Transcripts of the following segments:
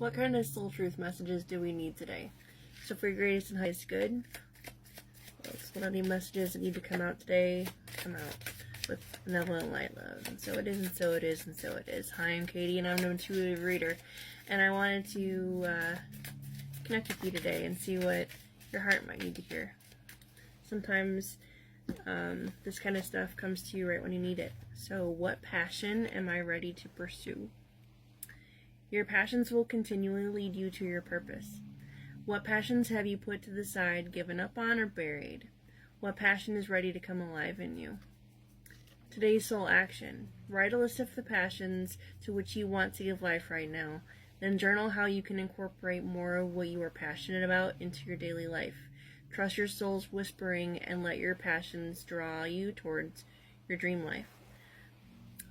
What kind of soul truth messages do we need today? So for your greatest and highest good, what any messages that need to come out today, come out with benevolent light love. And so it is, and so it is, and so it is. Hi, I'm Katie, and I'm an intuitive reader. And I wanted to connect with you today and see what your heart might need to hear. Sometimes this kind of stuff comes to you right when you need it. So what passion am I ready to pursue? Your passions will continually lead you to your purpose. What passions have you put to the side, given up on, or buried? What passion is ready to come alive in you? Today's soul action. Write a list of the passions to which you want to give life right now. Then journal how you can incorporate more of what you are passionate about into your daily life. Trust your soul's whispering and let your passions draw you towards your dream life.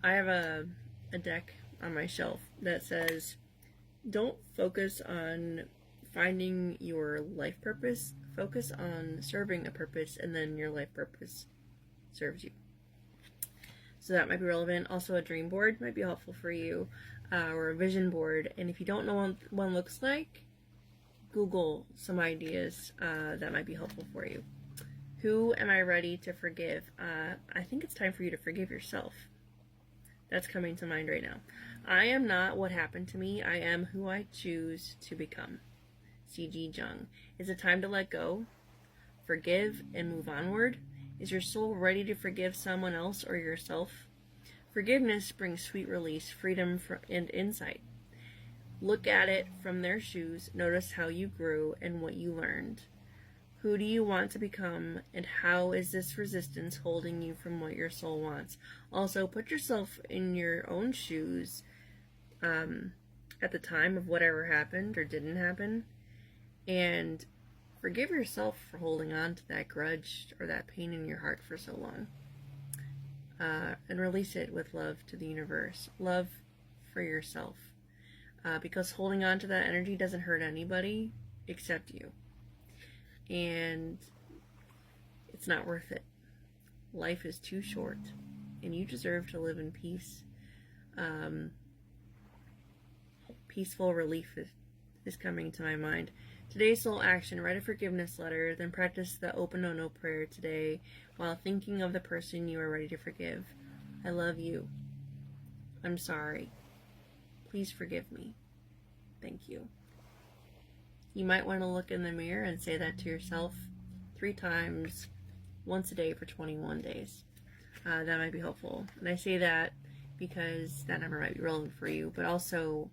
I have a deck on my shelf that says, don't focus on finding your life purpose, focus on serving a purpose, and then your life purpose serves you. So that might be relevant. Also, a dream board might be helpful for you, or a vision board. And if you don't know what one looks like, Google some ideas that might be helpful for you. Who am I ready to forgive? I think it's time for you to forgive yourself. That's coming to mind right now. I am not what happened to me. I am who I choose to become. C.G. Jung. Is it time to let go, forgive, and move onward? Is your soul ready to forgive someone else or yourself? Forgiveness brings sweet release, freedom, and insight. Look at it from their shoes. Notice how you grew and what you learned. Who do you want to become, and how is this resistance holding you from what your soul wants? Also, put yourself in your own shoes at the time of whatever happened or didn't happen, and forgive yourself for holding on to that grudge or that pain in your heart for so long. And release it with love to the universe. Love for yourself. Because holding on to that energy doesn't hurt anybody except you. And it's not worth it. Life is too short, and you deserve to live in peace. Peaceful relief is coming to my mind. Today's soul action: write a forgiveness letter, then practice the Open prayer today while thinking of the person you are ready to forgive. I love you. I'm sorry. Please forgive me. Thank you. You might want to look in the mirror and say that to yourself 3 times, once a day for 21 days. That might be helpful. And I say that because that number might be relevant for you, but also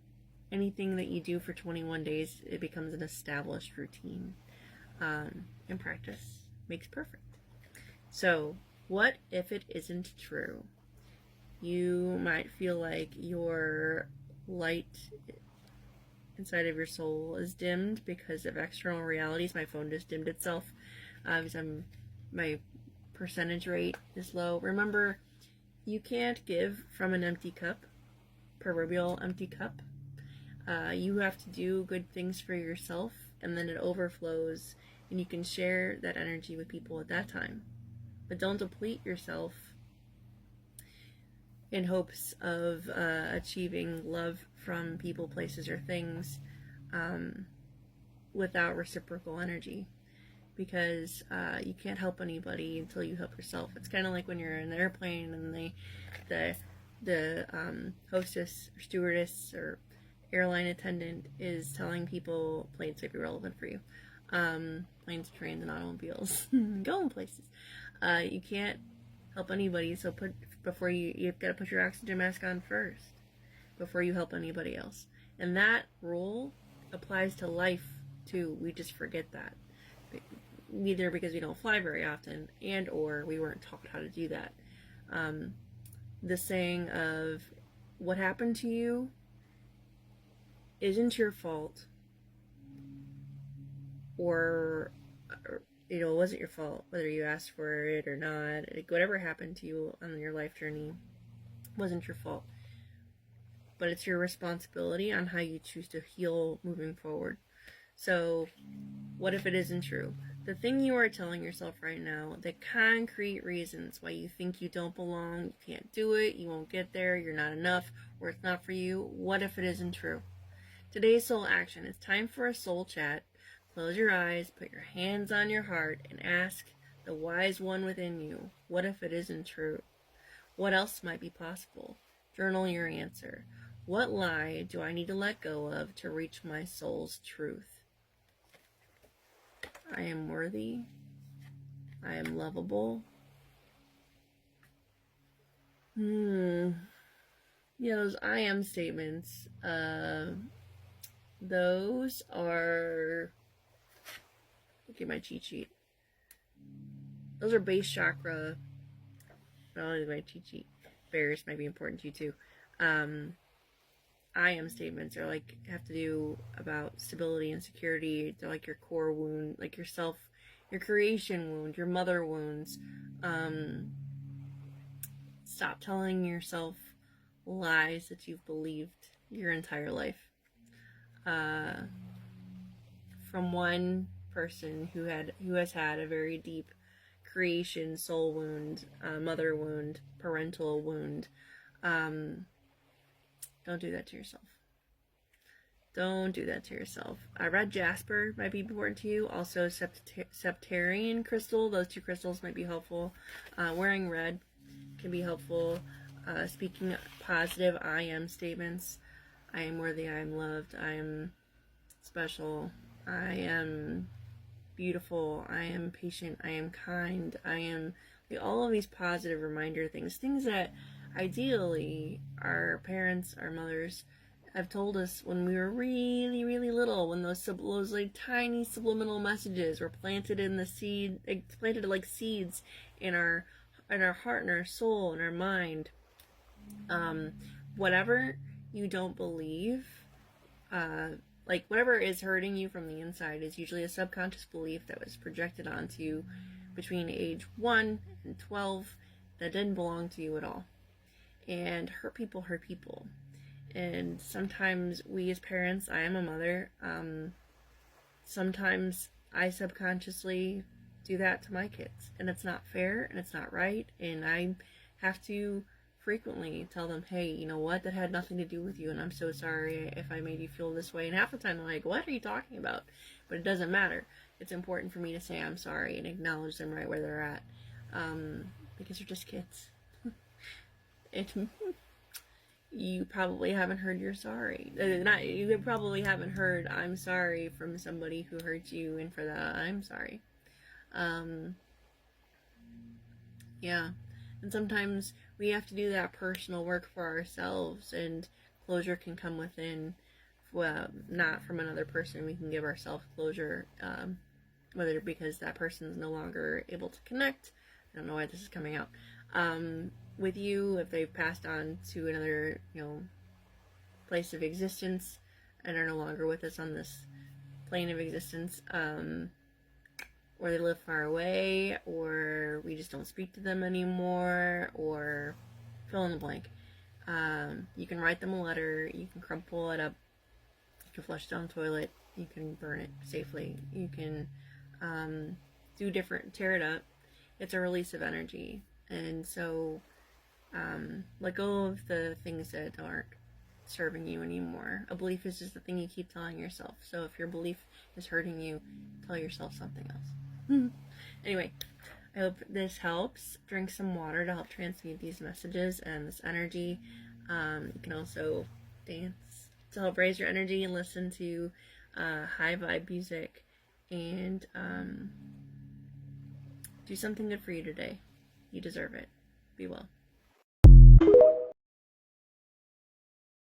anything that you do for 21 days, it becomes an established routine. And practice makes perfect. So, what if it isn't true? You might feel like your light inside of your soul is dimmed because of external realities. My phone just dimmed itself because my percentage rate is low. Remember, you can't give from an empty cup, proverbial empty cup. You have to do good things for yourself, and then it overflows, and you can share that energy with people at that time. But don't deplete yourself in hopes of achieving love from people, places, or things without reciprocal energy, because you can't help anybody until you help yourself. It's kind of like when you're in an airplane and the hostess or stewardess or airline attendant is telling people, planes might be relevant for you, planes, trains, and automobiles, going places. You can't help anybody, so you've got to put your oxygen mask on first before you help anybody else. And that rule applies to life too. We just forget that, either because we don't fly very often and or we weren't taught how to do that. The saying of what happened to you isn't your fault, or it wasn't your fault, whether you asked for it or not. Whatever happened to you on your life journey wasn't your fault. But it's your responsibility on how you choose to heal moving forward. So, what if it isn't true? The thing you are telling yourself right now, the concrete reasons why you think you don't belong, you can't do it, you won't get there, you're not enough, or it's not for you, what if it isn't true? Today's soul action. It's time for a soul chat. Close your eyes, put your hands on your heart, and ask the wise one within you, what if it isn't true? What else might be possible? Journal your answer. What lie do I need to let go of to reach my soul's truth? I am worthy. I am lovable. Yeah, those I am statements, those are, look at my cheat sheet. Those are base chakra, not only my cheat sheet, bears might be important to you too. I am statements are like, have to do about stability and security. They're like your core wound, like yourself, your creation wound, your mother wounds. Stop telling yourself lies that you've believed your entire life. From one person who has had a very deep creation, soul wound, mother wound, parental wound. Don't do that to yourself. Don't do that to yourself. Red jasper might be important to you. Also, septarian crystal. Those two crystals might be helpful. Wearing red can be helpful. Speaking positive I am statements. I am worthy. I am loved. I am special. I am beautiful. I am patient. I am kind. I am all of these positive reminder things that ideally our parents, our mothers have told us when we were really, really little, when those like tiny subliminal messages were planted in the seed, planted like seeds in our heart and our soul and our mind. Whatever you don't believe, like whatever is hurting you from the inside is usually a subconscious belief that was projected onto you between age 1 and 12 that didn't belong to you at all. And hurt people. And sometimes we as parents, I am a mother, sometimes I subconsciously do that to my kids, and it's not fair and it's not right, and I have to frequently tell them, hey, you know what, that had nothing to do with you, and I'm so sorry if I made you feel this way. And half the time they're like, what are you talking about? But it doesn't matter. It's important for me to say I'm sorry and acknowledge them right where they're at, because they're just kids. You probably haven't heard you're sorry. You probably haven't heard I'm sorry from somebody who hurt you, and for that I'm sorry. Yeah. And sometimes we have to do that personal work for ourselves, and closure can come within, well, not from another person. We can give ourselves closure, whether because that person's no longer able to connect. I don't know why this is coming out. With you, if they've passed on to another, place of existence and are no longer with us on this plane of existence, or they live far away, or we just don't speak to them anymore, or fill in the blank. You can write them a letter, you can crumple it up, you can flush it down the toilet, you can burn it safely, you can tear it up. It's a release of energy. And so let go of the things that aren't serving you anymore. A belief is just the thing you keep telling yourself. So if your belief is hurting you, tell yourself something else. Anyway, I hope this helps. Drink some water to help transmute these messages and this energy. You can also dance to help raise your energy and listen to high vibe music, and do something good for you today. You deserve it. Be well.